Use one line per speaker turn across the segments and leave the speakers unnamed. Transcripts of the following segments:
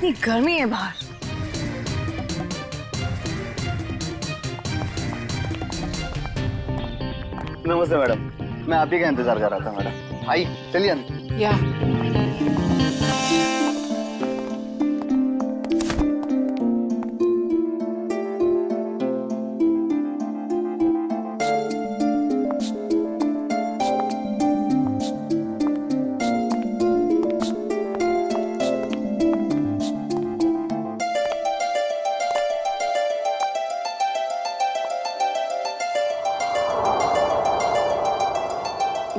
कितनी गर्मी है बाहर।
नमस्ते मैडम, मैं आप ही का इंतजार कर रहा था मैडम। आई चलिए अंदर।
या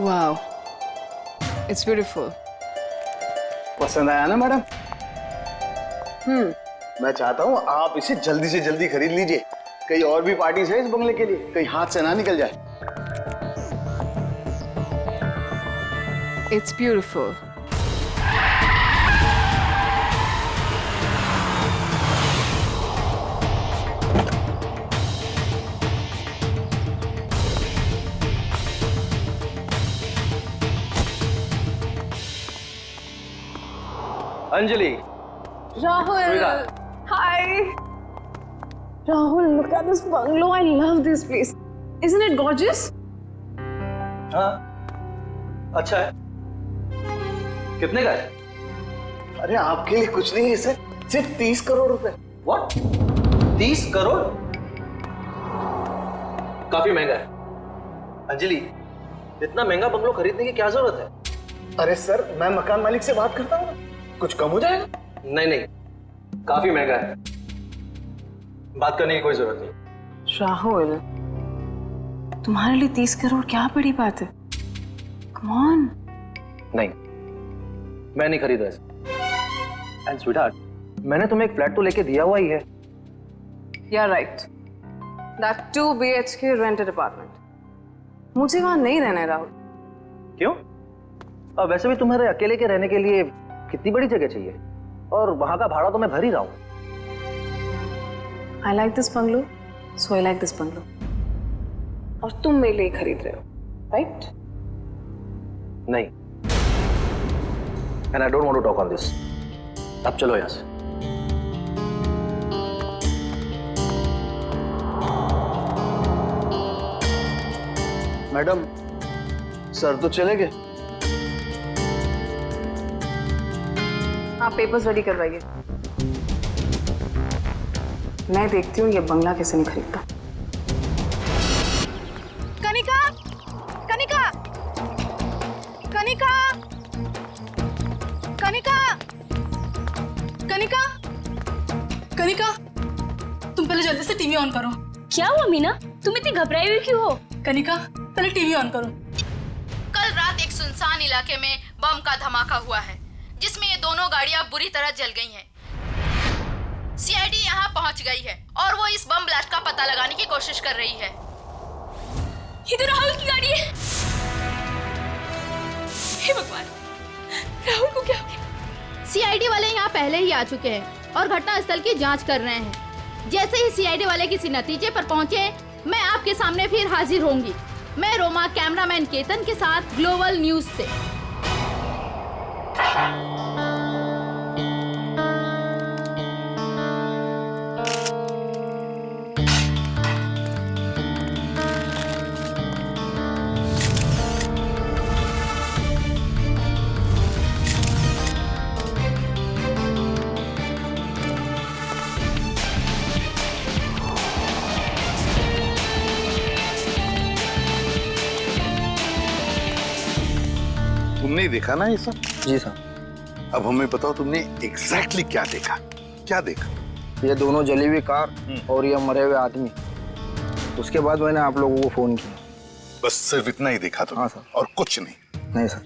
वाओ, इट्स ब्यूटीफुल।
पसंद आया ना मैडम? मैं चाहता हूँ आप इसे जल्दी से जल्दी खरीद लीजिए। कई और भी पार्टीज है इस बंगले के लिए, कहीं हाथ से ना निकल जाए।
It's beautiful.
Anjali,
Rahul, hi. Rahul, look at this bungalow. I love this place. Isn't it gorgeous?
हाँ, अच्छा है। कितने का है?
अरे आपके लिए कुछ नहीं है सर, सिर्फ 30 करोड़ रुपए।
What? 30 करोड़? काफी महंगा है। अंजलि, इतना महंगा बंगलो खरीदने की क्या जरूरत है?
अरे सर, मैं मकान मालिक से बात करता हूँ, कुछ कम हो जाएगा।
नहीं नहीं, काफी महंगा है, बात करने की कोई जरूरत नहीं।
राहुल, तुम्हारे लिए 30 करोड़ क्या बड़ी बात है? Come on.
नहीं, मैं नहीं खरीद रहा। एंड स्वीटहार्ट, मैंने तुम्हें एक फ्लैट तो लेके दिया हुआ ही है।
You're right. That 2 BHK rented apartment. मुझे वहां नहीं रहना है राहुल।
क्यों? अब वैसे भी तुम्हारे अकेले के रहने के लिए कितनी बड़ी जगह चाहिए, और वहां का भाड़ा तो मैं भर ही रहा हूं।
I like this bungalow, so I like this bungalow. और तुम मेरे लिए खरीद रहे हो, right?
नहीं, and I don't want to talk on this. अब चलो यहां से।
मैडम, सर तो चले गए।
आप पेपर्स रेडी करवाइए। मैं देखती हूँ ये बंगला कैसे नहीं खरीदता। कनिका, कनिका, कनिका, कनिका, कनिका, कनिका,
तुम पहले जल्दी से टीवी ऑन करो।
क्या हुआ मीना, तुम इतनी घबराई हुई क्यों हो?
कनिका, पहले टीवी ऑन करो।
कल रात एक सुनसान इलाके में बम का धमाका हुआ है, जिसमें ये दोनों गाड़ियां बुरी तरह जल गई हैं। सीआईडी यहां पहुंच गई है और वो इस बम ब्लास्ट का पता लगाने की कोशिश कर रही है।
ये तो राहुल की गाड़ी है। हे भगवान, राहुल को क्या हो गया?
सीआईडी वाले यहां पहले ही आ चुके हैं और घटनास्थल की जांच कर रहे हैं। जैसे ही सीआईडी वाले किसी नतीजे पर पहुंचे, मैं आपके सामने फिर हाजिर होंगी। मैं रोमा, कैमरामैन केतन के साथ ग्लोबल न्यूज से।
तुमने देखा ना ये सब?
जी सर।
अब हमें बताओ तुमने एग्जैक्टली क्या देखा? क्या देखा?
ये दोनों जली हुई कार और ये मरे हुए आदमी। उसके बाद मैंने आप लोगों को फोन किया।
बस सिर्फ इतना ही देखा तुमने?
हाँ सर।
और कुछ नहीं?
नहीं सर।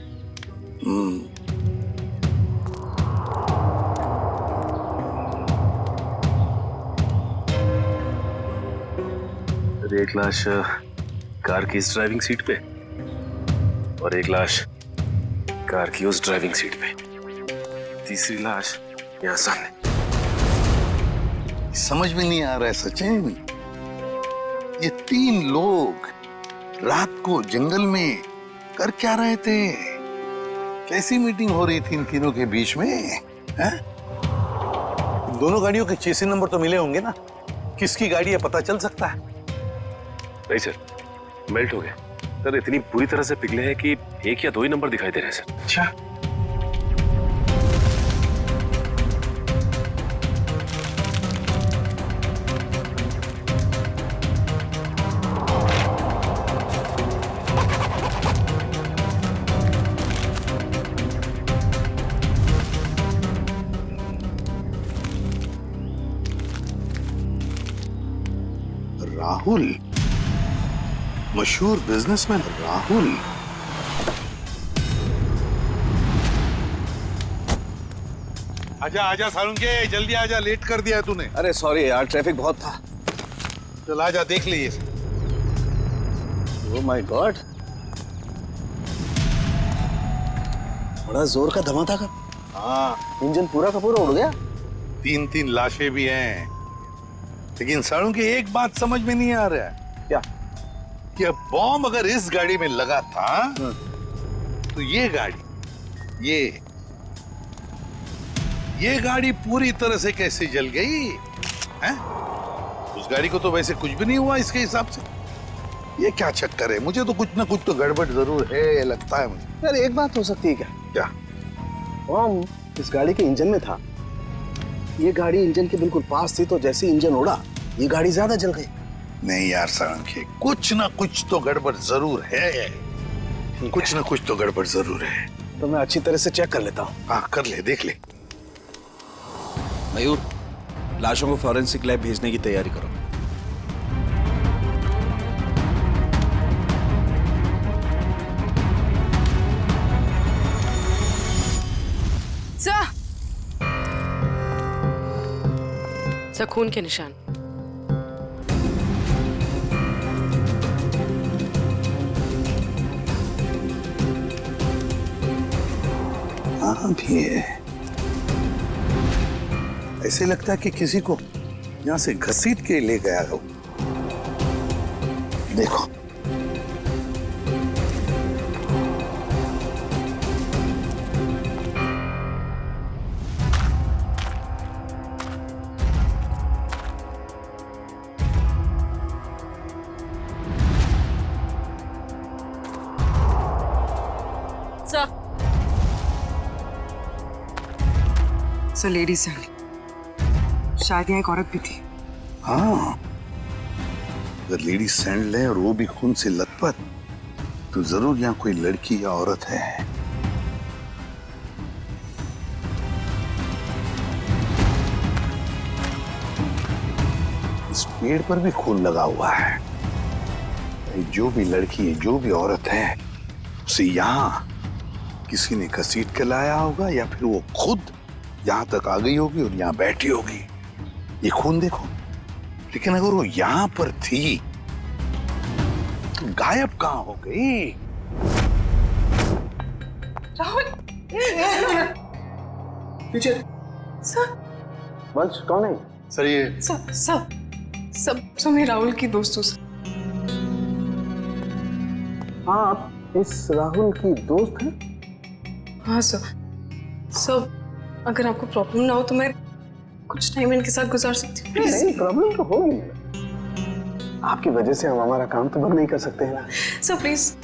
एक लाश कार की इस ड्राइविंग सीट पे और एक लाश कार की उस ड्राइविंग सीट पे, तीसरी लाश यहाँ सामने।
समझ में नहीं आ रहा है सचिन, ये 3 लोग रात को जंगल में कर क्या रहे थे? कैसी मीटिंग हो रही थी इन तीनों के बीच में? है? दोनों गाड़ियों के चेसी नंबर तो मिले होंगे ना? किसकी गाड़ी है पता चल सकता है?
नहीं सर, मेल्ट हो गए सर, इतनी बुरी तरह से पिघले हैं कि एक या दो ही नंबर दिखाई दे रहे हैं सर।
अच्छा, राहुल, मशहूर बिजनेसमैन राहुल। आजा आजा सालुंके, जल्दी आजा, लेट कर दिया तूने।
अरे सॉरी यार, ट्रैफिक बहुत था।
चल आजा, देख लिए।
ओह माय गॉड, बड़ा जोर का धमाका था।
हाँ,
इंजन पूरा का पूरा उड़ गया।
3-3 लाशें भी हैं, लेकिन सालुंके एक बात समझ में नहीं आ रहा है।
क्या?
कि अब बॉम्ब अगर इस गाड़ी में लगा था तो ये गाड़ी, ये गाड़ी पूरी तरह से कैसे जल गई है? उस गाड़ी को तो वैसे कुछ भी नहीं हुआ इसके हिसाब से। ये क्या चक्कर है? मुझे तो कुछ ना कुछ तो गड़बड़ जरूर है, लगता है मुझे।
यार एक बात हो सकती है क्या?
क्या?
बॉम्ब इस गाड़ी के इंजन में था। ये गाड़ी इंजन के बिल्कुल पास थी, तो जैसे इंजन उड़ा ये गाड़ी ज्यादा जल गई।
नहीं यार सालुंके, कुछ ना कुछ तो गड़बड़ जरूर है। कुछ ना कुछ तो गड़बड़ जरूर है।
तो मैं अच्छी तरह से चेक कर लेता हूँ।
हाँ कर ले, देख ले।
मयूर, लाशों को फॉरेंसिक लैब भेजने की तैयारी करो।
सर, खून के निशान।
हाँ भी है। ऐसे लगता है कि किसी को यहाँ से घसीट के ले गया हो। देखो,
सर, लेडीज सैंडल, शायद यहाँ एक औरत भी थी।
हाँ, अगर लेडी सैंडल है और वो भी खून से लथपथ, तो जरूर यहाँ कोई लड़की या औरत है। इस पेड़ पर भी खून लगा हुआ है। जो भी लड़की है, जो भी औरत है, उसे यहाँ किसी ने घसीट के लाया होगा, या फिर वो खुद यहाँ तक आ गई होगी और यहाँ बैठी होगी। ये खून देखो, लेकिन अगर वो यहाँ पर थी तो गायब कहाँ हो गई?
राहुल,
पीछे।
सर,
वंश कौन है?
सर ये
सब मैं राहुल की दोस्त हूँ सर।
हाँ, आप इस राहुल की दोस्त हैं?
हाँ सर, अगर आपको प्रॉब्लम ना हो तो मैं कुछ टाइम इनके साथ गुजार सकती हूँ प्लीज।
नहीं, प्रॉब्लम तो होगी। आपकी वजह से हम हमारा काम तो बंद नहीं कर सकते हैं ना।
सर प्लीज,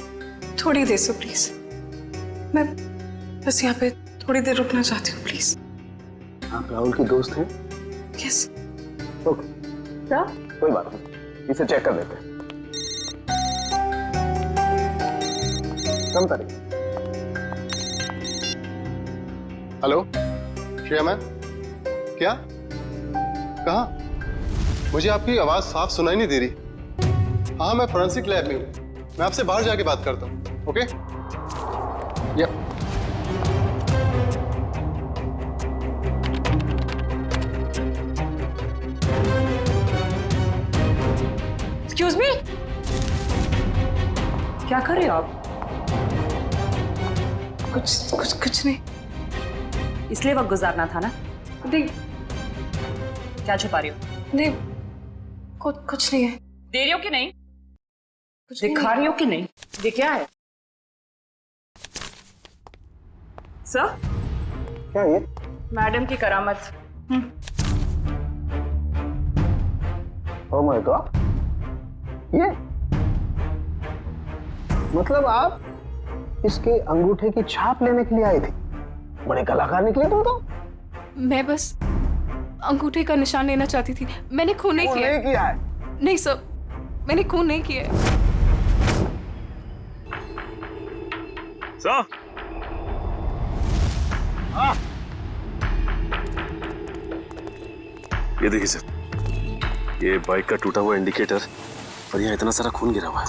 थोड़ी देर सर प्लीज, मैं बस यहाँ पे थोड़ी देर रुकना चाहती हूँ प्लीज।
आप राहुल की दोस्त हैं?
यस।
ओके, क्या? कोई बात नहीं, इसे चेक कर लेते हैं। कम तारीख।
हेलो श्रेया मैम, क्या? कहाँ? मुझे आपकी आवाज साफ सुनाई नहीं दे रही। हाँ, मैं फोरेंसिक लैब में हूँ। मैं आपसे बाहर जाके बात करता हूँ। ओके? या
एक्सक्यूज मी, क्या कर रहे हो आप? कुछ नहीं।
इसलिए वक्त गुजारना था ना?
नहीं,
क्या छुपा रही हो?
नहीं, कुछ नहीं है।
दे रही हो कि नहीं?
कुछ
दिखा रही हो कि नहीं? ये क्या है? सर,
क्या ये?
मैडम की करामत।
ओह माय गॉड, ये मतलब आप इसके अंगूठे की छाप लेने के लिए आए थे? बड़े कलाकार निकले तुम तो।
मैं बस अंगूठे का निशान लेना चाहती थी, मैंने खून नहीं किया।
नहीं किया है?
नहीं सर, मैंने खून नहीं किया है।
सर, ये देखिए सर, ये बाइक का टूटा हुआ इंडिकेटर और यहाँ इतना सारा खून गिरा हुआ है।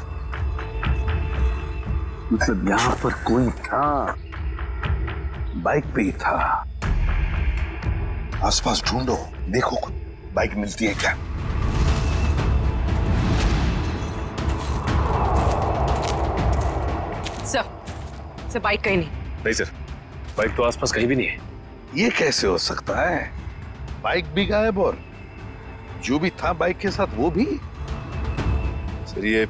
मतलब यहाँ पर कोई था, बाइक पे ही था। आसपास ढूंढो, देखो कुछ बाइक मिलती है क्या।
सर बाइक कहीं नहीं।
नहीं सर, बाइक तो आसपास कहीं भी नहीं है।
ये कैसे हो सकता है? बाइक भी गायब और जो भी था बाइक के साथ वो भी।
सर ये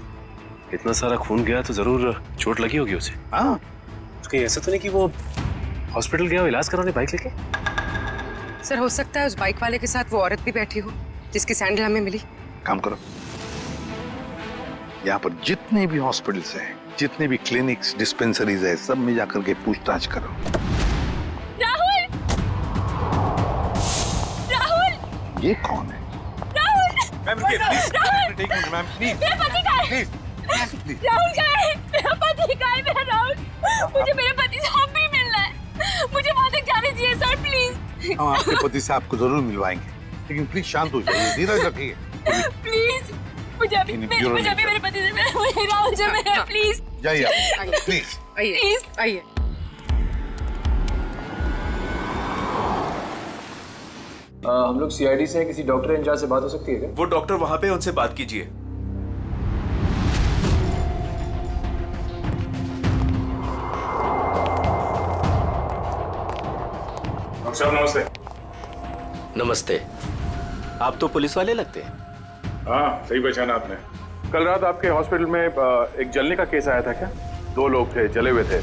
इतना सारा खून गया तो जरूर चोट लगी होगी उसे।
हाँ,
कहीं ऐसा तो नहीं कि वो हॉस्पिटल गया हो इलाज कराने बाइक लेके?
सर हो सकता है उस बाइक वाले के साथ वो औरत भी बैठी हो जिसकी सैंडल हमें मिली।
काम करो, यहाँ पर जितने भी हॉस्पिटल्स हैं, जितने भी क्लिनिक्स, डिस्पेंसरीज है, सब में जाकर के पूछताछ करो।
राहुल! राहुल!
ये कौन है?
मैम रुकिए प्लीज।
Ma'am please.
मेरा पति कहाँ है? राहुल कहाँ है? मेरा पति कहाँ है? मेरा राहुल, मुझे मेरे पति से अब भी मिलना है। मुझे वहाँ तक जाने दीजिए सर प्लीज।
हम आपके पति से आपको जरूर मिलवाएंगे, लेकिन प्लीज शांत हो जाइए, धीरज रखिए।
प्लीज मुझे अभी मेरे पति से मिलना, राहुल से मिलना प्लीज।
जाइए प्लीज।
आइए आइए।
हम लोग सीआईडी से हैं, किसी डॉक्टर इंचार्ज से बात हो सकती है क्या?
वो डॉक्टर वहां पे, उनसे बात कीजिए।
नमस्ते।
नमस्ते। आप तो पुलिस वाले लगते हैं।
हाँ सही पहचाना आपने। कल रात आपके हॉस्पिटल में एक जलने का केस आया था क्या? 2 लोग थे, जले हुए थे,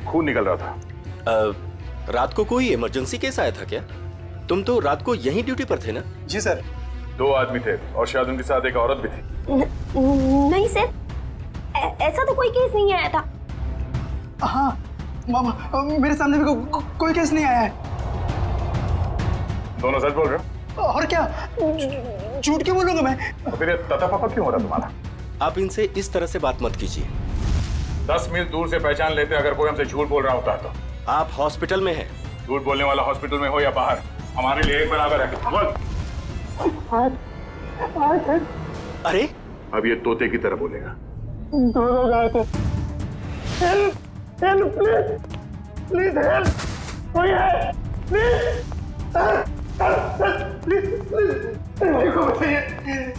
खून निकल रहा था।
रात को कोई इमरजेंसी केस आया था क्या? तुम तो रात को यहीं ड्यूटी पर थे ना?
जी सर। 2 आदमी थे और शायद उनके साथ एक औरत भी थी।
नहीं सर, ऐसा तो कोई केस नहीं आया था।
हाँ मामा, मेरे सामने भी कोई केस नहीं आया है।
दोनों सच बोल रहे हो?
और क्या, झूठ क्यों बोलूंगा मैं?
तो फिर तता पापा क्यों हो रहा तुम्हारा?
आप इनसे इस तरह से बात मत कीजिए।
10 मील दूर से पहचान लेते अगर कोई हमसे झूठ बोल रहा होता तो।
आप हॉस्पिटल में हैं।
झूठ बोलने वाला हॉस्पिटल में हो या बाहर, हमारे लिए एक बराबर है। बोल।
अरे
अब ये तोते की तरह बोलेगा।
2 लोग आए थे। Help help please, please help, कोई है प्लीज, प्लीज प्लीज मेरे को बताइए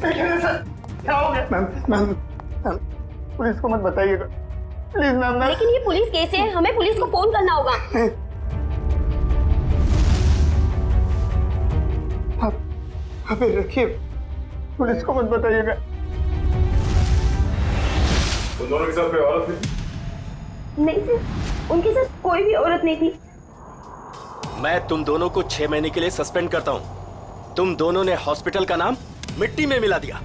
क्या हो गया? मैम पुलिस को मत बताइएगा प्लीज मैम।
लेकिन ये पुलिस केस है, हमें पुलिस को फोन करना होगा।
आप रखिए, पुलिस को मत बताइएगा।
तो दोनों के साथ कोई औरत थी?
नहीं सर, उनके साथ कोई भी औरत नहीं थी।
मैं तुम दोनों को 6 महीने के लिए सस्पेंड करता हूँ। तुम दोनों ने हॉस्पिटल का नाम मिट्टी में मिला दिया।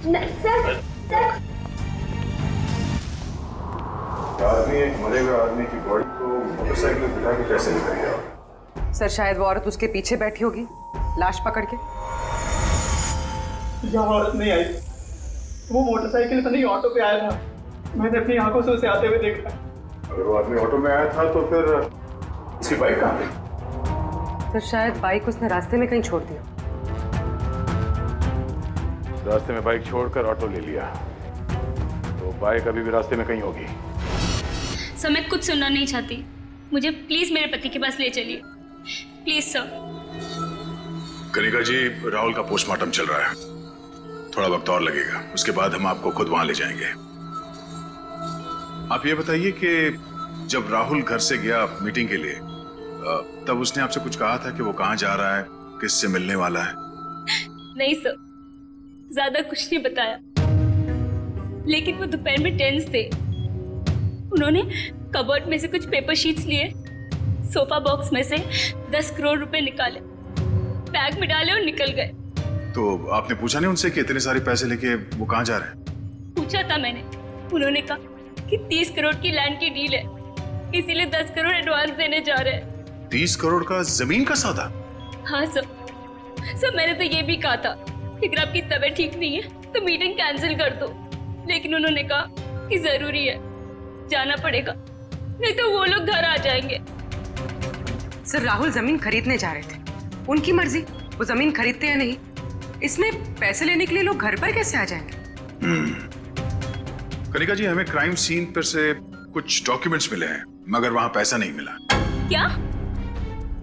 नहीं सर,
आदमी एक मरे हुए आदमी की बॉडी को मोटरसाइकिल में बिठा के कैसे निकल गया?
सर शायद वो औरत उसके पीछे बैठी होगी लाश पकड़ के।
यहाँ औरत नहीं आई, वो मोटरसाइकिल पर नहीं ऑटो पे आया था। मैंने अपनी आंखों से उसे आते हुए देखा।
अगर वो आदमी ऑटो में आया था तो फिर उसकी बाइक कहाँ गई?
तो शायद बाइक उसने रास्ते में कहीं छोड़ दिया।
रास्ते में बाइक छोड़कर ऑटो ले लिया, तो बाइक अभी भी रास्ते में कहीं होगी।
सर मैं कुछ सुनना नहीं चाहती, मुझे प्लीज मेरे पति के पास ले चलिए, प्लीज सर।
कनिका जी, राहुल का पोस्टमार्टम चल रहा है, थोड़ा वक्त और लगेगा, उसके बाद हम आपको खुद वहां ले जाएंगे। आप ये बताइए कि जब राहुल घर से गया मीटिंग के लिए, तब उसने आपसे कुछ कहा था कि वो कहाँ जा रहा है, किससे मिलने वाला है?
नहीं सर, ज्यादा कुछ नहीं बताया, लेकिन वो दोपहर में टेंस थे। उन्होंने कबर्ड में से कुछ पेपर शीट्स लिए, सोफा बॉक्स में से 10 करोड़ रुपए निकाले, बैग में डाले और निकल गए।
तो आपने पूछा नहीं उनसे कि इतने सारे पैसे लेके वो कहाँ जा रहे हैं?
पूछा था मैंने, उन्होंने कहा कि 30 करोड़ की लैंड की डील है, इसीलिए 10 करोड़ एडवांस देने जा रहे हैं।
30 करोड़ का जमीन का सौदा?
हाँ सर मैंने तो ये भी कहा था कि अगर आपकी तबीयत ठीक नहीं है तो मीटिंग कैंसिल कर दो, लेकिन उन्होंने कहा कि जरूरी है, जाना पड़ेगा, नहीं तो वो लोग घर आ जाएंगे।
सर राहुल जमीन खरीदने जा रहे थे, उनकी मर्जी, वो जमीन खरीदते या नहीं। इसमें पैसे लेने के लिए लोग घर पर कैसे आ जाएंगे?
कनिका जी, हमें क्राइम सीन पर से कुछ डॉक्यूमेंट्स मिले हैं, मगर वहां पैसा नहीं मिला।
क्या?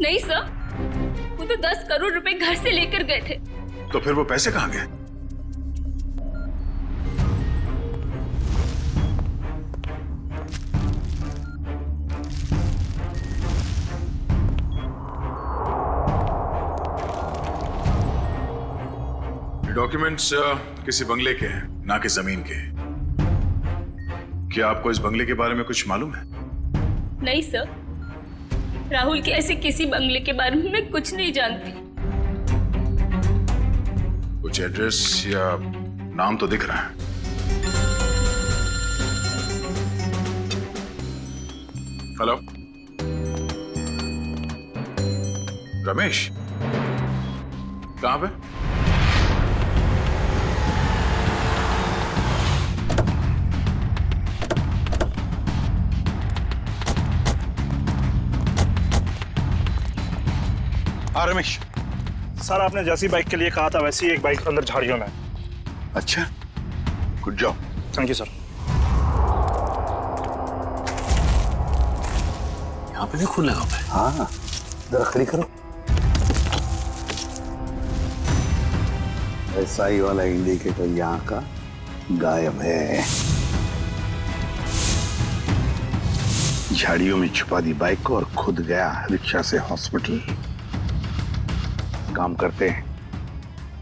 नहीं सर, वो तो 10 करोड़ रुपए घर से लेकर गए थे।
तो फिर वो पैसे कहाँ गए? डॉक्यूमेंट्स किसी बंगले के हैं, ना कि जमीन के। क्या आपको इस बंगले के बारे में कुछ मालूम है?
नहीं सर, राहुल के ऐसे किसी बंगले के बारे में मैं कुछ नहीं जानती।
कुछ एड्रेस या नाम तो दिख रहा है। हेलो, रमेश, कहां पे?
हाँ रमेश, सर आपने जैसी बाइक के लिए कहा था वैसी एक बाइक अंदर झाड़ियों में।
अच्छा, good job.
Thank you sir.
यहाँ पे भी खून लगा हुआ है। हाँ, जरा खड़ी करो। एसआई वाला इंडिकेटर यहाँ का गायब है। झाड़ियों में छुपा दी बाइक को और खुद गया रिक्शा से हॉस्पिटल। काम करते हैं,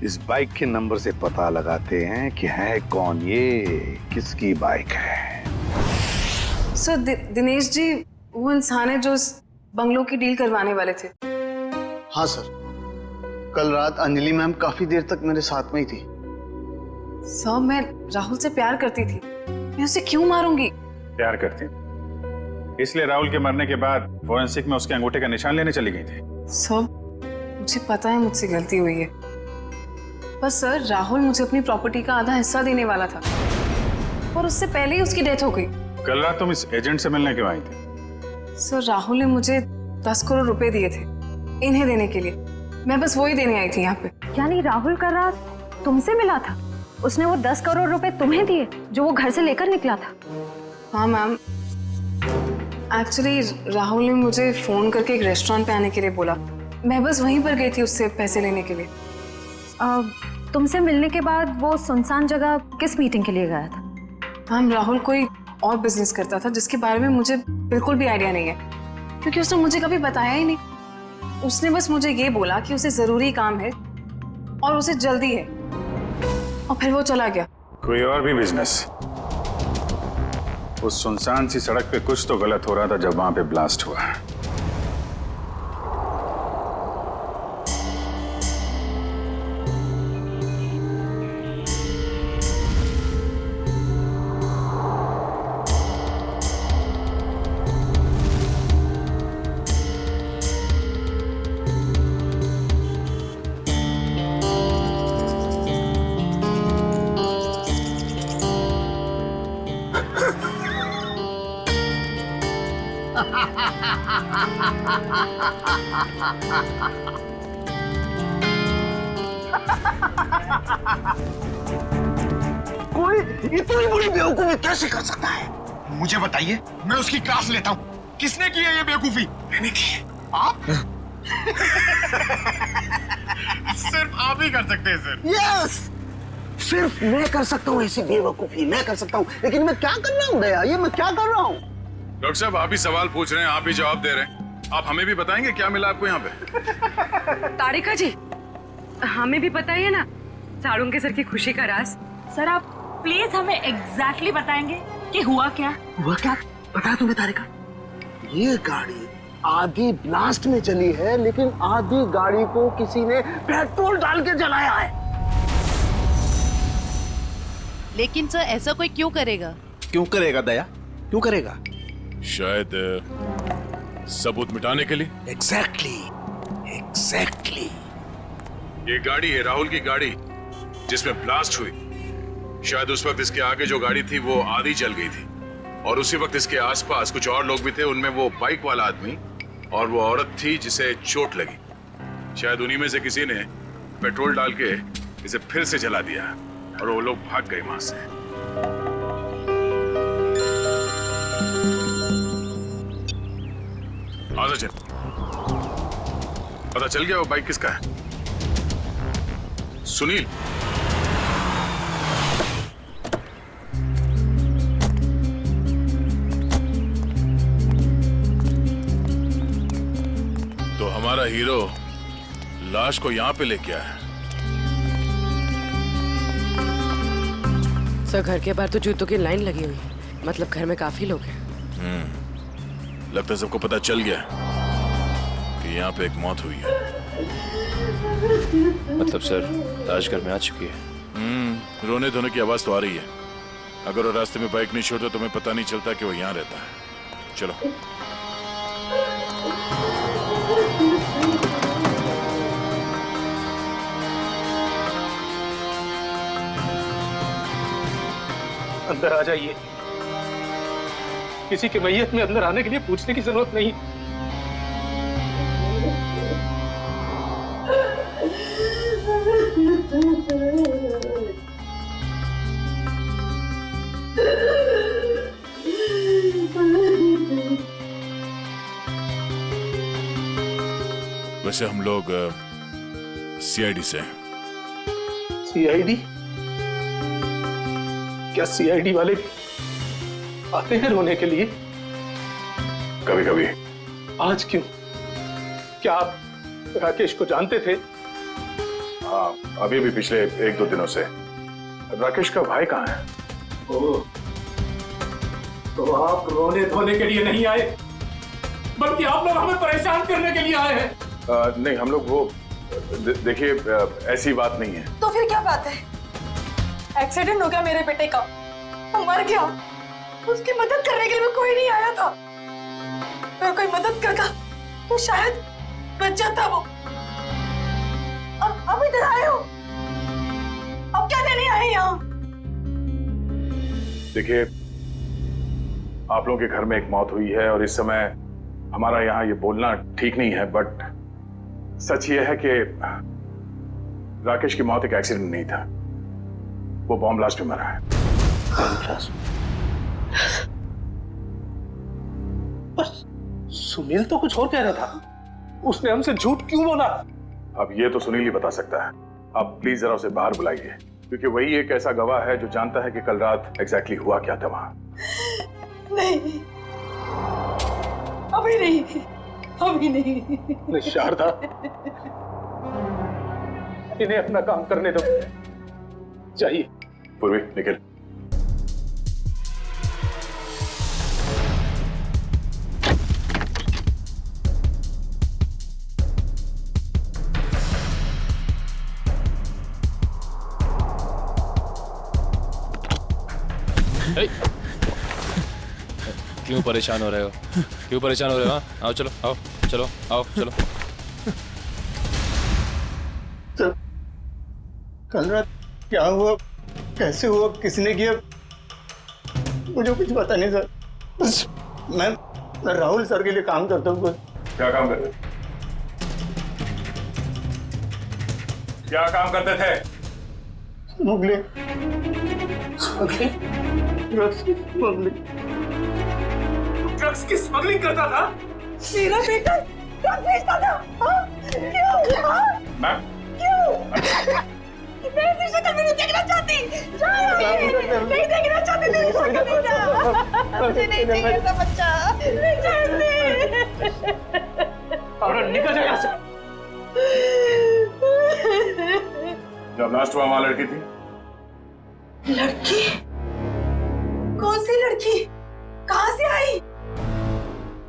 इस बाइक के नंबर से पता लगाते हैं कि है कौन ये, किसकी बाइक है।
सर दिनेश जी वो इंसान है जो इस बंगलों की डील करवाने वाले थे।
हाँ सर, कल रात अंजलि मैम काफी देर तक मेरे साथ में ही थी।
सर मैं राहुल से प्यार करती थी, मैं उसे क्यों मारूंगी?
प्यार करती, इसलिए राहुल के मरने के बाद फोरेंसिक में उसके अंगूठे का निशान लेने चली गई थी।
सब मुझे पता है मुझसे गलती हुई है, पर सर राहुल मुझे अपनी प्रॉपर्टी का आधा हिस्सा देने वाला था और उससे पहले ही उसकी डेथ हो गई।
कल रात तुम इस एजेंट से मिलने क्यों आई थी?
सर राहुल ने मुझे 10 करोड़ रुपए दिए थे इन्हें देने के लिए, मैं बस वही देने आई थी यहाँ पे।
यानी राहुल का रात तुमसे मिला था? उसने वो 10 करोड़ रुपए तुम्हें दिए जो वो घर से लेकर निकला था?
हाँ मैम, एक्चुअली राहुल ने मुझे फोन करके एक रेस्टोरेंट पे आने के लिए बोला, मैं बस वहीं पर गई थी उससे पैसे लेने के लिए।
तुमसे मिलने के बाद वो सुनसान जगह किस मीटिंग के लिए गया था?
मैम राहुल कोई और बिजनेस करता था जिसके बारे में मुझे बिल्कुल भी आइडिया नहीं है, क्योंकि उसने मुझे कभी बताया ही नहीं। उसने बस मुझे ये बोला कि उसे जरूरी काम है और उसे जल्दी है, और फिर वो चला गया।
कोई और भी बिजनेस? उस सुनसान सी सड़क पे कुछ तो गलत हो रहा था जब वहां पे ब्लास्ट हुआ।
कोई इतनी बड़ी बेवकूफी कैसे कर सकता है?
मुझे बताइए, मैं उसकी क्लास लेता हूँ। किसने की है ये बेवकूफी? मैंने की है। आप? सिर्फ आप ही कर सकते हैं सर।
यस, सिर्फ मैं कर सकता हूँ ऐसी बेवकूफी, मैं कर सकता हूँ। लेकिन मैं क्या कर रहा हूँ दया, ये मैं क्या कर रहा हूँ?
डॉक्टर साहब, आप ही सवाल पूछ रहे हैं, आप ही जवाब दे रहे हैं। आप हमें भी बताएंगे क्या मिला आपको यहाँ पे?
तारिका जी, हमें भी बताइए ना साड़ू के सर की खुशी का राज।
सर आप प्लीज हमें एग्जैक्टली बताएंगे कि हुआ क्या?
हुआ क्या पता है तुम्हें तारिका? ये गाड़ी आधी ब्लास्ट में चली है, लेकिन आधी गाड़ी को किसी ने पेट्रोल डाल के जलाया है।
लेकिन सर ऐसा कोई क्यों करेगा?
क्यों करेगा दया, क्यों करेगा?
शायद सबूत मिटाने के लिए।
एग्जैक्टली।
ये गाड़ी है राहुल की गाड़ी जिसमें ब्लास्ट हुई। शायद उस वक्त इसके आगे जो गाड़ी थी वो आधी जल गई थी और उसी वक्त इसके आसपास कुछ और लोग भी थे। उनमें वो बाइक वाला आदमी और वो औरत थी जिसे चोट लगी। शायद उन्हीं में से किसी ने पेट्रोल डाल के इसे फिर से जला दिया और वो लोग भाग गए वहां से। आजा चल, पता चल गया वो बाइक किसका है? सुनील। तो हमारा हीरो लाश को यहाँ पे लेके आया।
सर घर के बाहर तो जूतों की लाइन लगी हुई है, मतलब घर में काफी लोग हैं।
लगता है सबको पता चल गया कि यहाँ पे एक मौत हुई है।
मतलब सर लाश घर में आ चुकी है।
रोने धोने की आवाज तो आ रही है। अगर वो रास्ते में बाइक नहीं छोड़ता तो हमें पता नहीं चलता कि वो यहाँ रहता है। चलो।
अंदर आ जाइए। किसी के मैयत में अंदर आने के लिए पूछने की जरूरत नहीं।
वैसे हम लोग सीआईडी से हैं।
सीआईडी? क्या सीआईडी वाले आते हैं रोने के लिए?
कभी कभी।
आज क्यों? क्या आप राकेश को जानते थे?
हाँ, अभी भी पिछले 1-2 दिनों से। राकेश का भाई कहाँ है?
ओह, तो आप रोने धोने के लिए नहीं आए, बल्कि आप लोग हमें परेशान करने के लिए आए हैं।
नहीं, हम लोग वो देखिए ऐसी बात नहीं है।
तो फिर क्या बात है? एक्सीडेंट हो गया मेरे बेटे का, वो मर गया। उसकी मदद करने के लिए कोई नहीं आया था। अगर कोई मदद करता तो शायद बच जाता वो। अब इधर आए हो, अब क्या लेने आए यहाँ?
देखिए, आप लोगों के घर में एक मौत हुई है और इस समय हमारा यहाँ ये बोलना ठीक नहीं है, बट सच ये है कि राकेश की मौत एक एक्सीडेंट नहीं था। वो बॉम्ब ब्लास्ट में मरा है।
सुनील तो कुछ और कह रहा था। उसने हमसे झूठ क्यों बोला?
अब ये तो सुनील ही बता सकता है। आप प्लीज जरा उसे बाहर बुलाइए, क्योंकि वही एक ऐसा गवाह है जो जानता है कि कल रात एग्जैक्टली हुआ क्या था वहां।
नहीं, अभी नहीं।
शारदा, इन्हें अपना काम करने दो। जाइए।
पूर्वी, निकल।
क्यों परेशान हो रहे हो? हाँ? आओ चलो, आओ चलो।
सर, कल रात क्या हुआ, कैसे हुआ, किसने किया, मुझे कुछ पता नहीं सर। बस मैं राहुल सर के लिए काम करता हूँ।
क्या काम करते थे?
स्मगलिंग।
ड्रग्स की स्मगलिंग करता था?
मेरा बेटा ड्रग्स बेचता था? क्यों?
मैम?
क्यों? मैं ऐसी शक्ल में नहीं देखना चाहती। नहीं देखना चाहती मेरी शक्ल में। मुझे नहीं चाहिए ऐसा बच्चा। नहीं चाहती।
और निकल जाए यहाँ से।
जब लास्ट हुआ वहां लड़की थी?
लड़की? कौन सी लड़की? कहाँ से आई?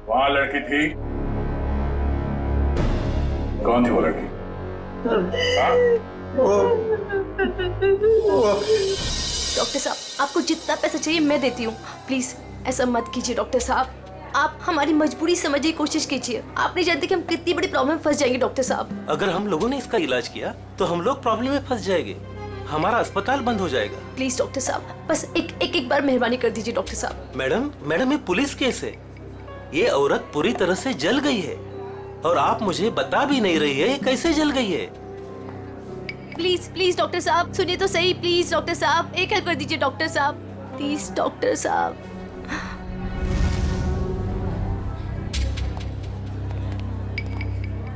वहां लड़की थी। कौन थी वो लड़की?
वो
डॉक्टर साहब, आपको जितना पैसा चाहिए मैं देती हूँ। प्लीज ऐसा मत कीजिए डॉक्टर साहब, आप हमारी मजबूरी समझने की कोशिश कीजिए। आप नहीं जानते कि हम कितनी बड़ी प्रॉब्लम में फंस जाएंगे डॉक्टर साहब।
अगर हम लोगों ने इसका इलाज किया तो हम लोग प्रॉब्लम में फंस जाएंगे, हमारा अस्पताल बंद हो जाएगा।
प्लीज डॉक्टर साहब, बस एक बार मेहरबानी कर दीजिए डॉक्टर साहब।
मैडम ये पुलिस केस है, ये औरत पूरी तरह से जल गई है और आप मुझे बता भी नहीं रही है कैसे जल गई है।
प्लीज डॉक्टर साहब सुनिए तो सही। प्लीज डॉक्टर साहब एक हेल्प कर दीजिए डॉक्टर साहब, प्लीज डॉक्टर साहब।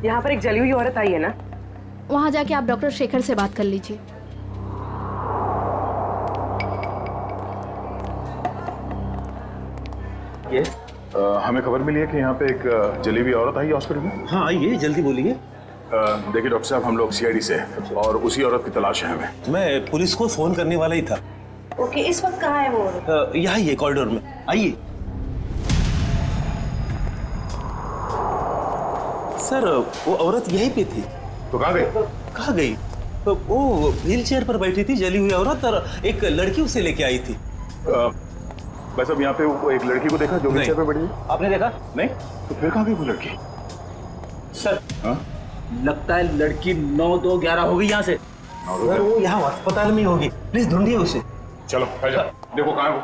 यहाँ पर एक जली हुई औरत आई है ना?
वहाँ जाके आप डॉक्टर शेखर से बात कर लीजिए।
हमें खबर मिली है कि यहाँ पे एक जली हुई औरत आई हॉस्पिटल में।
हाँ आइए, जल्दी बोलिए।
देखिए डॉक्टर साहब, हम लोग सीआईडी से हैं और उसी औरत की तलाश है हमें।
मैं पुलिस को फोन करने वाला ही था।
ओके, इस वक्त कहाँ है वो?
यहाँ ही है कॉरिडोर में, आइए। सर वो औरत यहीं पे थी।
तो कहाँ गई?
कहाँ गई? वो व्हील चेयर पर बैठी थी जली हुई औरत, और एक लड़की उसे लेके आई थी।
बस अब यहाँ पे वो एक लड़की को देखा जो व्हील चेयर पे बैठी है।
आपने देखा? नहीं।
तो फिर कहाँ गई वो लड़की?
सर लगता है लड़की 9-2-11 होगी यहाँ से।
सर वो यहाँ अस्पताल में होगी, प्लीज ढूंढिए उसे।
चलो देखो कहाँ है वो।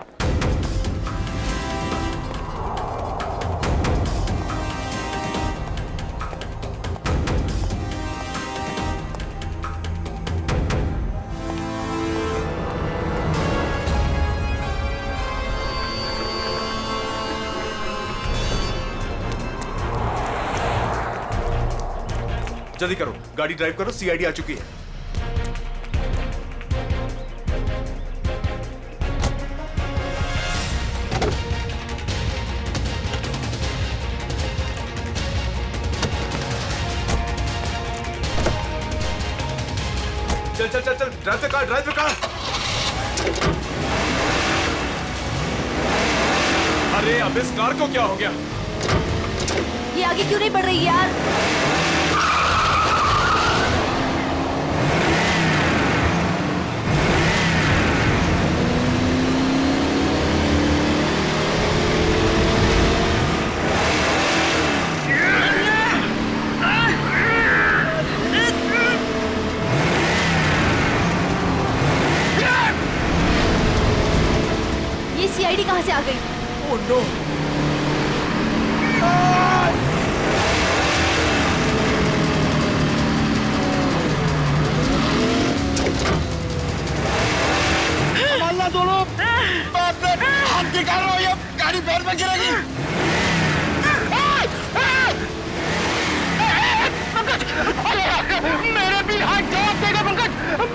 जल्दी करो, गाड़ी ड्राइव करो, सीआईडी आ चुकी है। चल चल चल चल, drive the car, drive the car. अरे अब इस कार को क्या हो गया?
ये आगे क्यों नहीं बढ़ रही यार? ये सीआईडी कहाँ से आ गई?
Oh no!
संभालना दोनों, हाथ निकाल रहा हूँ, ये गाड़ी पैर में गिरेगी। पंकज, मेरे भी हाथ जवाब देगा पंकज।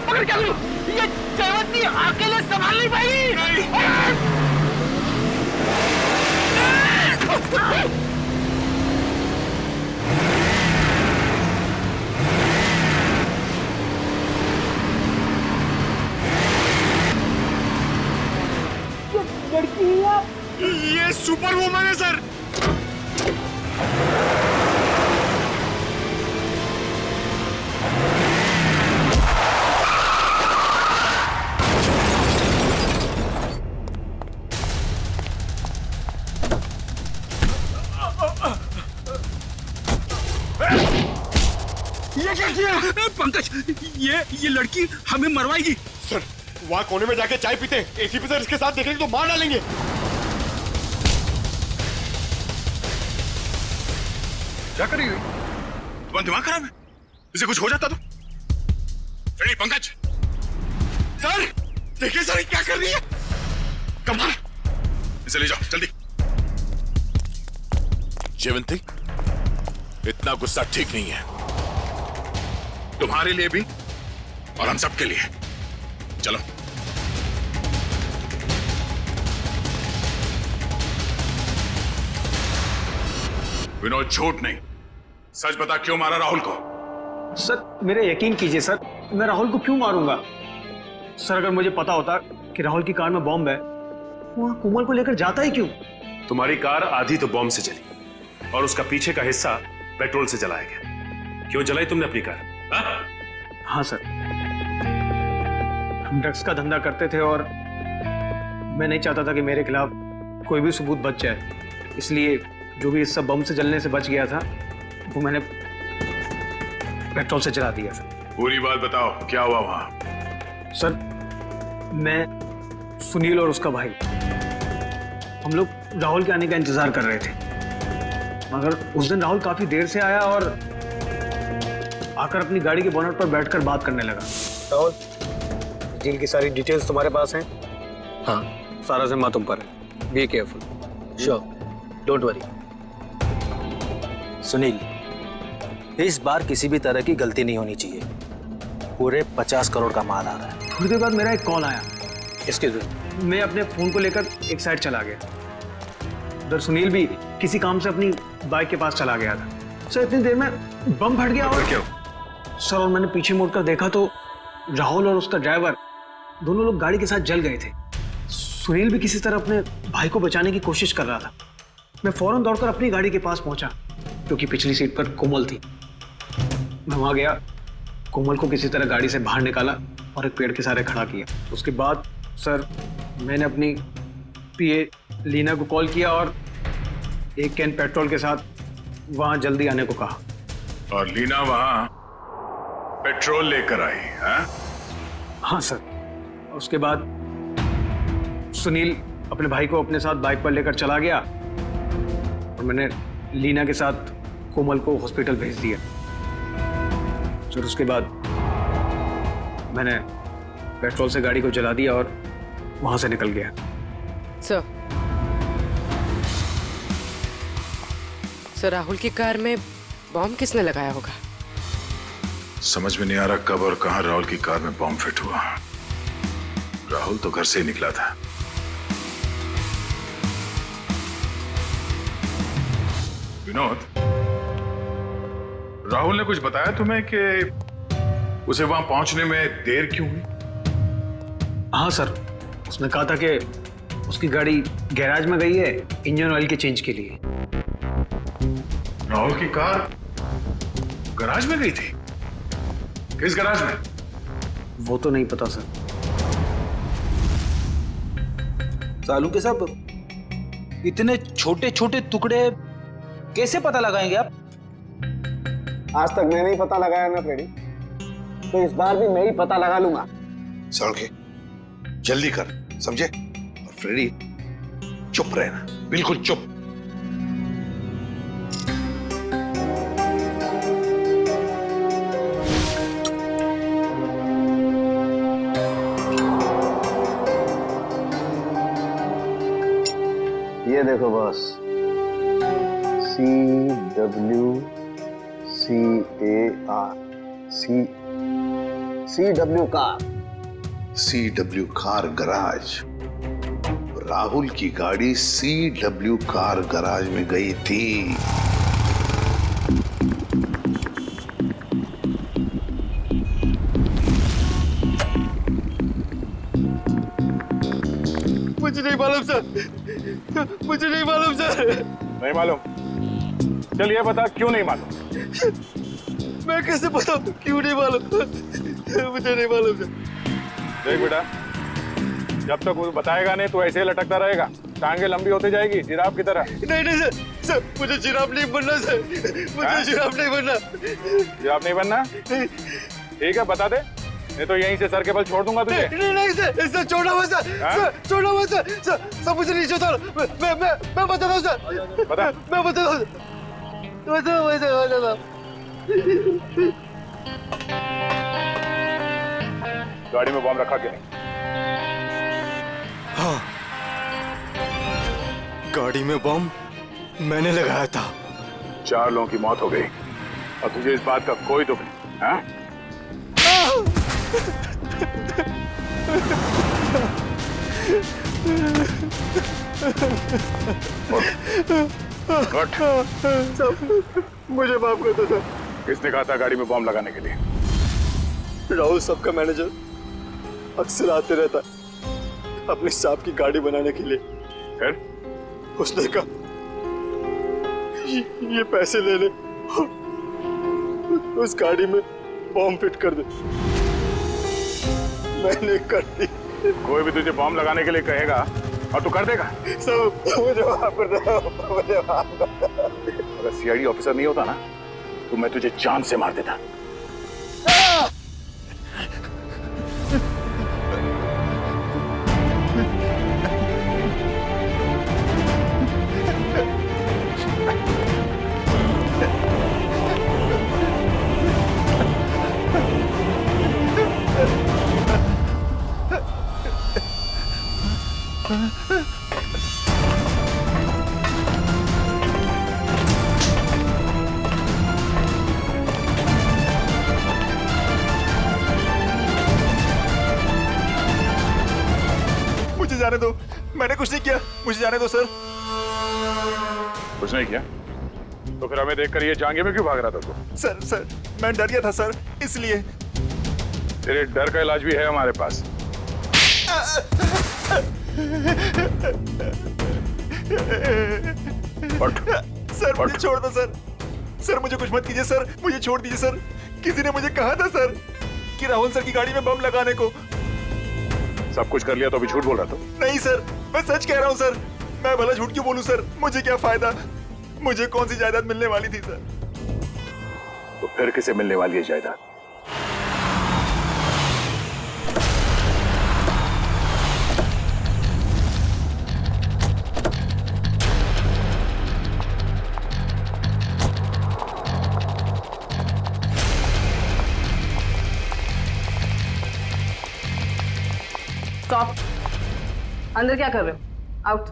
पकड़ क्या करूँ? ये जयवंती अकेले संभाल नहीं पाई। ये सुपर वुमन है सर। ये क्या किया? पंकज, ये लड़की हमें मरवाएगी। सर वहाँ कोने में जाके चाय पीते हैं, एसीपी सर इसके साथ देखेंगे तो मार डालेंगे।
क्या कर रही है? तुम्हारा दिमाग खराब है? इसे कुछ हो जाता तो? नहीं पंकज, सर देखिए सर क्या कर रही है। कमाल, इसे ले जाओ जल्दी। जयवंती, इतना गुस्सा ठीक नहीं है, तुम्हारे लिए भी और हम सबके लिए। चलो। विनोद, झूठ नहीं, सच बता, क्यों मारा राहुल को?
सर मेरे यकीन कीजिए सर, मैं राहुल को क्यों मारूंगा? सर अगर मुझे पता होता कि राहुल की कार में बॉम्ब है, वहां कोमल को लेकर जाता ही क्यों?
तुम्हारी कार आधी तो बॉम्ब से जली और उसका पीछे का हिस्सा पेट्रोल से जलाया गया। क्यों जलाई तुमने अपनी कार?
हाँ सर, हम ड्रग्स का धंधा करते थे और
मैं नहीं चाहता था कि मेरे खिलाफ कोई भी सबूत बच जाए, इसलिए जो भी इस सब बम से जलने से बच गया था वो मैंने पेट्रोल से जला दिया था।
पूरी बात बताओ, क्या हुआ वहां?
सर, मैं, सुनील और उसका भाई, हम लोग राहुल के आने का इंतजार कर रहे थे, मगर उस दिन राहुल काफी देर से आया और आकर अपनी गाड़ी के बोनट पर बैठकर बात करने लगा। राहुल, डील की सारी डिटेल्स तुम्हारे पास हैं? हाँ, सारा जिम्मा तुम पर है। Be careful.
Sure, don't worry. Sunil, इस बार किसी भी तरह की गलती नहीं होनी चाहिए। पूरे 50 करोड़ का माल आ रहा है।
थोड़ी देर बाद मेरा एक कॉल आया।
इसके
मैं अपने फोन को लेकर एक साइड चला गया। उधर सुनील भी किसी काम से अपनी बाइक के पास चला गया था। सर, इतनी देर में बम फट गया और क्या? सर, और मैंने पीछे मुड़कर देखा तो राहुल और उसका ड्राइवर दोनों लोग गाड़ी के साथ जल गए थे। सुनील भी किसी तरह अपने भाई को बचाने की कोशिश कर रहा था। मैं फौरन दौड़कर अपनी गाड़ी के पास पहुंचा, क्योंकि पिछली सीट पर कोमल थी। मैं वहां गया, कोमल को किसी तरह गाड़ी से बाहर निकाला और एक पेड़ के सहारे खड़ा किया। उसके बाद सर, मैंने अपनी पीए लीना को कॉल किया और एक कैन पेट्रोल के साथ वहां जल्दी आने को कहा।
और लीना वहां पेट्रोल लेकर आई?
हाँ सर। उसके बाद सुनील अपने भाई को अपने साथ बाइक पर लेकर चला गया और मैंने लीना के साथ कोमल को हॉस्पिटल भेज दिया। फिर उसके बाद मैंने पेट्रोल से गाड़ी को जला दिया और वहां से निकल गया।
सर, राहुल की कार में बॉम्ब किसने लगाया होगा?
समझ में नहीं आ रहा कब और कहां राहुल की कार में बॉम्ब फिट हुआ। राहुल तो घर से ही निकला था। विनोद, राहुल ने कुछ बताया तुम्हें कि उसे वहां पहुंचने में देर क्यों हुई?
हाँ सर, उसने कहा था कि उसकी गाड़ी गैराज में गई है इंजन ऑयल के चेंज के लिए।
राहुल की कार गैराज में गई थी? किस गैराज में?
वो तो नहीं पता सर।
सालू के साहब, इतने छोटे छोटे टुकड़े कैसे पता लगाएंगे आप?
आज तक मैंने ही पता लगाया ना फ्रेडी, तो इस बार भी मैं ही पता लगा लूंगा।
सड़के जल्दी कर, समझे? और फ्रेडी, चुप रहना, बिल्कुल चुप।
ये देखो boss, CWCAR
CW car garage. Rahul की गाड़ी CW कार गराज में गई थी।
मुझे नहीं मालूम सर, मुझे नहीं मालूम सर।
नहीं मालूम? चलिए बता, क्यों नहीं मालूम?
मैं कैसे बताऊं क्यों नहीं मालूम? मुझे नहीं मालूम सर।
देख बेटा, जब तक वो बताएगा नहीं तो ऐसे ही लटकता रहेगा, टांगे लंबी होती जाएगी जिराफ की तरह।
नहीं नहीं सर, सर मुझे जिराफ नहीं बनना सर, मुझे जिराफ नहीं बनना।
जिराफ नहीं बनना? ठीक है, बता दे, नहीं तो यहीं से सर के बल छोड़ दूंगा तुझे।
नहीं सर, सर छोड़ना मत सर, सर छोड़ना मत सर, सर मुझे नहीं छोड़ता। मैं बताता हूँ सर,
बता।
मैं बताता हूँ, बताता।
गाड़ी में बम रखा कि नहीं?
हाँ, गाड़ी में बम मैंने लगाया था।
4 लोगों की मौत हो गई और तुझे इस बात का कोई दुख नहीं, हाँ?
मुझे माफ कर दो सर।
किसने कहा था गाड़ी में बम लगाने के लिए?
राहुल सबका मैनेजर अक्सर आते रहता है अपनी सांप की गाड़ी बनाने के लिए।
फिर
उसने कहा ये पैसे ले ले, उस गाड़ी में बॉम्ब फिट कर दे। मैंने कर दी।
कोई भी तुझे बॉम्ब लगाने के लिए कहेगा
और तू कर देगा?
मुझे माफ कर दो, मुझे माफ कर दो।
अगर सीआईडी ऑफिसर नहीं होता ना तो मैं तुझे जान से मार देता।
मुझे जाने दो, मैंने कुछ नहीं किया, मुझे जाने दो सर।
कुछ नहीं किया तो फिर हमें देखकर ये जांघे में क्यों भाग रहा था तू?
सर मैं डर गया था सर, इसलिए।
तेरे डर का इलाज भी है हमारे पास।
सर मुझे छोड़ दो सर, सर मुझे कुछ मत कीजिए सर, मुझे छोड़ दीजिए सर। किसी ने मुझे कहा था सर कि राहुल सर की गाड़ी में बम लगाने को।
सब कुछ कर लिया तो अभी झूठ बोल रहा था?
नहीं सर, मैं सच कह रहा हूँ सर। मैं भला झूठ क्यों बोलूं सर, मुझे क्या फायदा, मुझे कौन सी जायदाद मिलने वाली थी सर।
तो फिर किसे मिलने वाली है जायदाद?
स्टॉप। अंदर क्या कर रहे हो? आउट।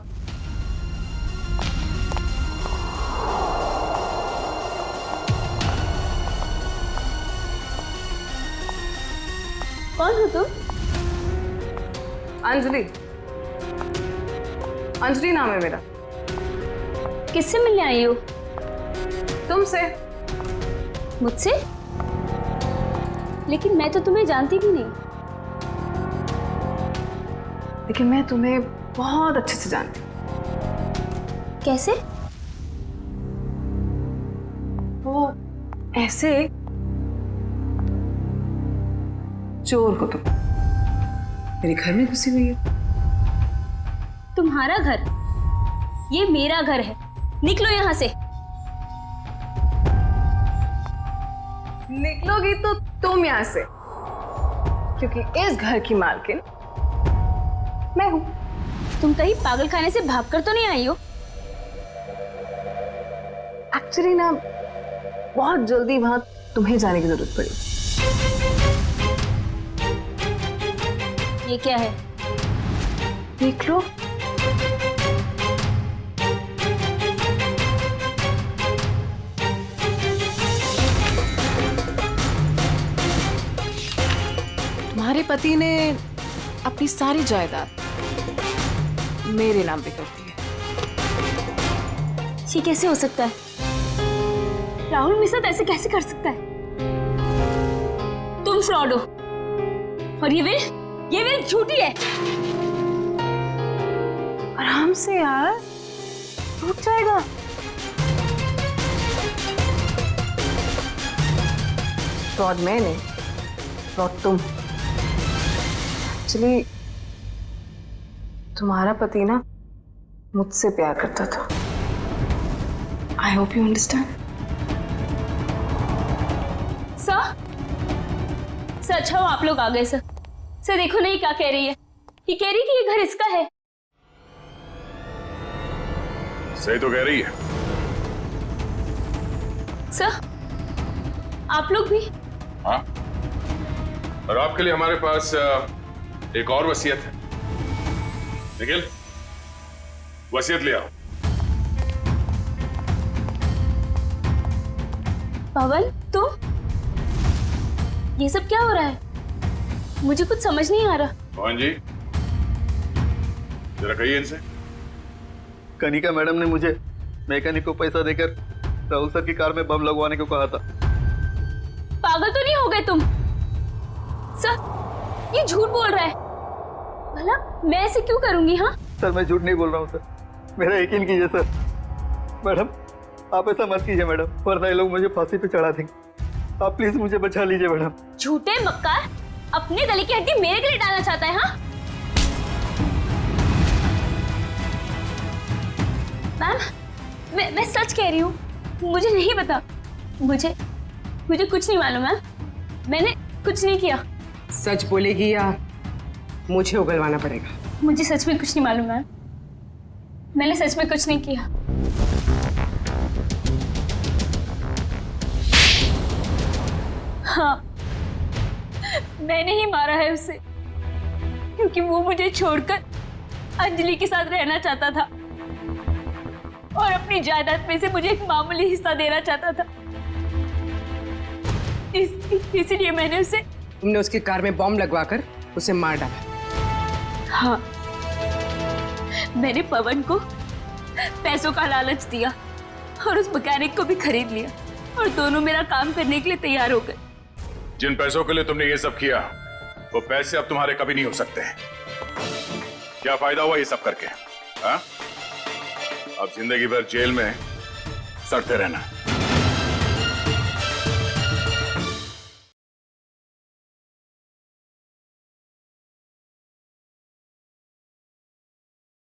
कौन हो तुम?
अंजलि। अंजलि नाम है मेरा।
किससे मिलने आई हो?
तुमसे।
मुझसे? लेकिन मैं तो तुम्हें जानती भी नहीं।
लेकिन मैं तुम्हें बहुत अच्छे से जानती हूँ।
कैसे?
वो ऐसे चोर को तुम मेरे घर में घुसी हुई है।
तुम्हारा घर? ये मेरा घर है, निकलो यहाँ से।
निकलोगी तो तुम यहाँ से, क्योंकि इस घर की मालकिन मैं हूं।
तुम कहीं पागल खाने से भागकर तो नहीं आई हो?
एक्चुअली ना बहुत जल्दी वहां तुम्हें जाने की जरूरत पड़ी।
ये क्या है?
देख लो। तुम्हारे पति ने अपनी सारी जायदाद मेरे नाम पे कर दी है।
ये कैसे हो सकता है? राहुल मेरे साथ ऐसे कैसे कर सकता है? तुम फ्रॉड हो और ये विल झूठी है।
आराम से यार, टूट जाएगा। फ्रॉड मैं नहीं, फ्रॉड तुम। एक्चुअली तुम्हारा पति ना मुझसे प्यार करता था। I hope you understand.
Sir अच्छा हो आप लोग आ गए सर। सर देखो नहीं क्या कह रही है, ये कह रही कि ये घर इसका है।
सही तो कह रही है।
सर आप लोग भी?
हाँ, और आपके लिए हमारे पास एक और वसीयत है। निखिल, वसीयत ले आओ।
पवन तुम? ये सब क्या हो रहा है? मुझे कुछ समझ नहीं आ रहा।
मोहन जी, जरा कहिए इनसे।
कनिका मैडम ने मुझे मैकेनिक को पैसा देकर राहुल सर की कार में बम लगवाने को कहा था।
पागल तो नहीं हो गए तुम? सर ये झूठ बोल रहा है। भला मैं ऐसे क्यों करूंगी? हाँ
सर मैं झूठ नहीं बोल रहा हूँ सर, मेरा यकीन कीजिए सर। मैडम आप ऐसा मत कीजिए मैडम, वरना ये लोग मुझे फांसी पे चढ़ा देंगे। आप प्लीज मुझे बचा लीजिए मैडम।
झूठे मक्कार, अपने गले की हड्डी मेरे गले डालना चाहता है? हाँ मैम मैं सच कह रही हूँ, मुझे नहीं पता। मुझे कुछ नहीं मालूम मैम, मैंने कुछ नहीं किया।
सच बोलेगी या मुझे उगलवाना पड़ेगा?
मुझे सच में कुछ नहीं मालूम मैम, मैंने सच में कुछ नहीं किया। हाँ, मैंने ही मारा है उसे, क्योंकि वो मुझे छोड़कर अंजलि के साथ रहना चाहता था और अपनी जायदाद में से मुझे एक मामूली हिस्सा देना चाहता था। इसलिए मैंने उसे।
तुमने उसकी कार में बॉम्ब लगवाकर उसे मार डाला?
हाँ, मैंने पवन को पैसों का लालच दिया और उस मैकेनिक को भी खरीद लिया और दोनों मेरा काम करने के लिए तैयार हो गए।
जिन पैसों के लिए तुमने ये सब किया, वो पैसे अब तुम्हारे कभी नहीं हो सकते। क्या फायदा हुआ ये सब करके? हाँ? अब जिंदगी भर जेल में सड़ते रहना।